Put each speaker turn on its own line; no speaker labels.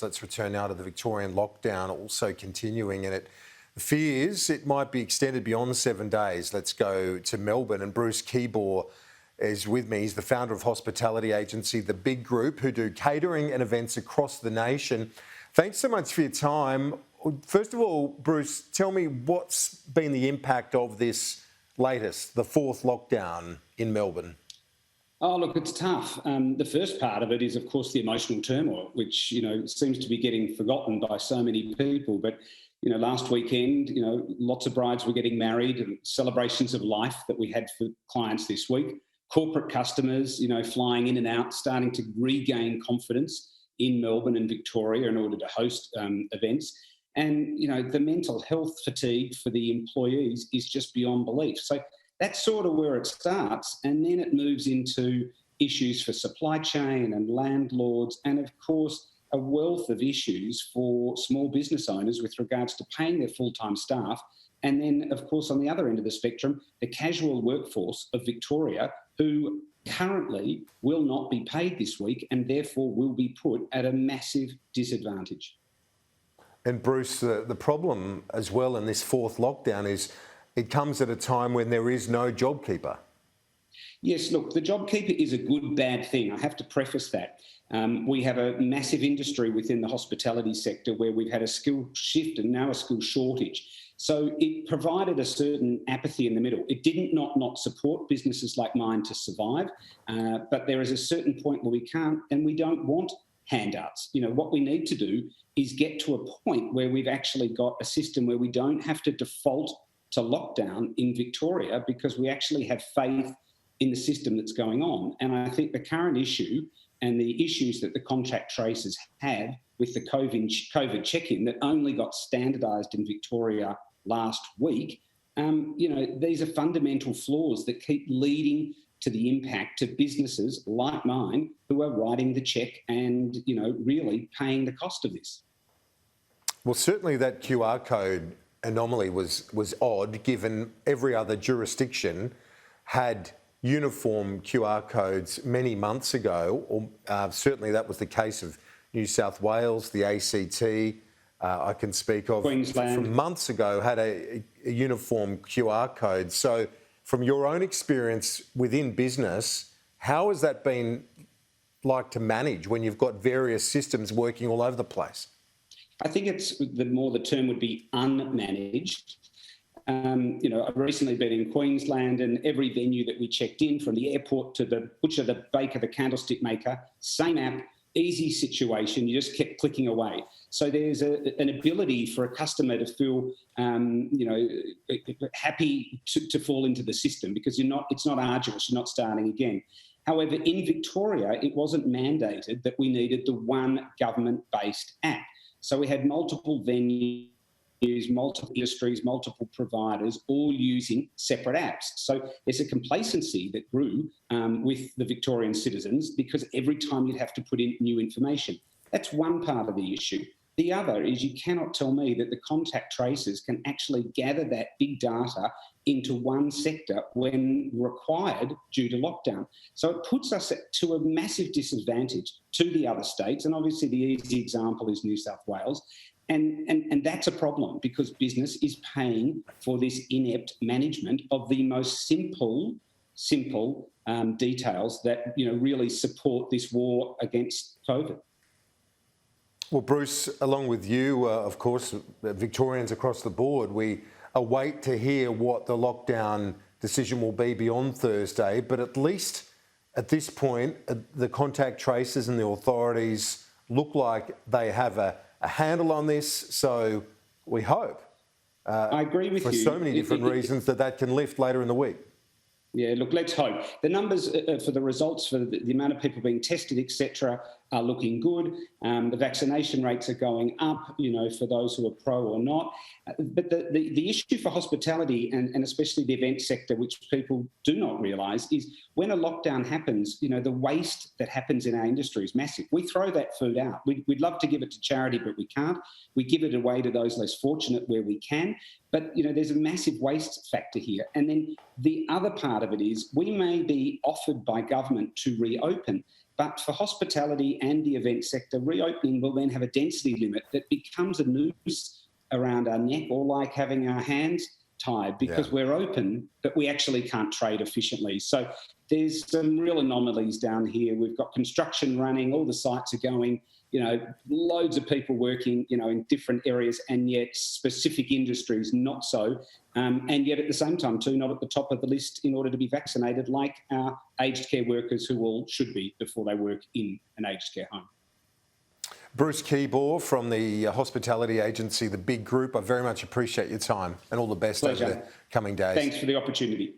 Let's return now to the Victorian lockdown also continuing, and it fears it might be extended beyond 7 days. Let's go to Melbourne, and Bruce Keebaugh is with me. He's the founder of hospitality agency, the Big Group, who do catering and events across the nation. Thanks so much for your time. First of all, Bruce, tell me what's been the impact of this latest, the fourth lockdown in Melbourne?
Oh, look, it's tough. The first part of it is, of course, the emotional turmoil, which, seems to be getting forgotten by so many people. But, last weekend, lots of brides were getting married and celebrations of life that we had for clients this week. Corporate customers, flying in and out, starting to regain confidence in Melbourne and Victoria in order to host events. And, the mental health fatigue for the employees is just beyond belief. So that's sort of where it starts. And then it moves into issues for supply chain and landlords, and of course, a wealth of issues for small business owners with regards to paying their full-time staff. And then, of course, on the other end of the spectrum, the casual workforce of Victoria, who currently will not be paid this week and therefore will be put at a massive disadvantage.
And Bruce, the problem as well in this fourth lockdown is it comes at a time when there is no JobKeeper.
Yes, look, the JobKeeper is a good, bad thing. I have to preface that. We have a massive industry within the hospitality sector where we've had a skill shift and now a skill shortage. So it provided a certain apathy in the middle. It didn't not support businesses like mine to survive, but there is a certain point where we can't and we don't want handouts. What we need to do is get to a point where we've actually got a system where we don't have to default to lockdown in Victoria because we actually have faith in the system that's going on. And I think the current issue and the issues that the contact tracers have with the COVID check-in that only got standardised in Victoria last week, these are fundamental flaws that keep leading to the impact to businesses like mine who are writing the check and, really paying the cost of this.
Well, certainly that QR code anomaly was odd, given every other jurisdiction had uniform QR codes many months ago, or certainly that was the case of New South Wales, the ACT, I can speak of
Queensland.
From months ago had a uniform QR code. So from your own experience within business, how has that been like to manage when you've got various systems working all over the place?
I think the term would be unmanaged. I've recently been in Queensland, and every venue that we checked in, from the airport to the butcher, the baker, the candlestick maker, same app, easy situation, you just kept clicking away. So there's an ability for a customer to feel, happy to fall into the system because it's not arduous, you're not starting again. However, in Victoria, it wasn't mandated that we needed the one government-based app. So we had multiple venues, multiple industries, multiple providers, all using separate apps. So there's a complacency that grew with the Victorian citizens because every time you'd have to put in new information. That's one part of the issue. The other is you cannot tell me that the contact tracers can actually gather that big data into one sector when required due to lockdown. So it puts us to a massive disadvantage to the other states. And obviously the easy example is New South Wales. And that's a problem because business is paying for this inept management of the most simple details that really support this war against COVID.
Well, Bruce, along with you, of course, Victorians across the board, we await to hear what the lockdown decision will be beyond Thursday. But at least at this point, the contact tracers and the authorities look like they have a handle on this. So we hope,
I agree with
for
you.
so many different reasons, that can lift later in the week.
Yeah, look, let's hope. The numbers for the results for the amount of people being tested, etc., are looking good. The vaccination rates are going up, for those who are pro or not. But the issue for hospitality and especially the event sector, which people do not realise, is when a lockdown happens, the waste that happens in our industry is massive. We throw that food out. We'd love to give it to charity, but we can't. We give it away to those less fortunate where we can. But, there's a massive waste factor here. And then the other part of it is we may be offered by government to reopen, But for hospitality and the event sector, reopening will then have a density limit that becomes a noose around our neck, or like having our hands tied, because we're open, but we actually can't trade efficiently. So there's some real anomalies down here. We've got construction running, all the sites are going, loads of people working, in different areas, and yet specific industries not so. And yet at the same time too, not at the top of the list in order to be vaccinated, like our aged care workers who all should be before they work in an aged care home.
Bruce Keebaugh from the hospitality agency, the Big Group, I very much appreciate your time and all the best over the coming days.
Thanks for the opportunity.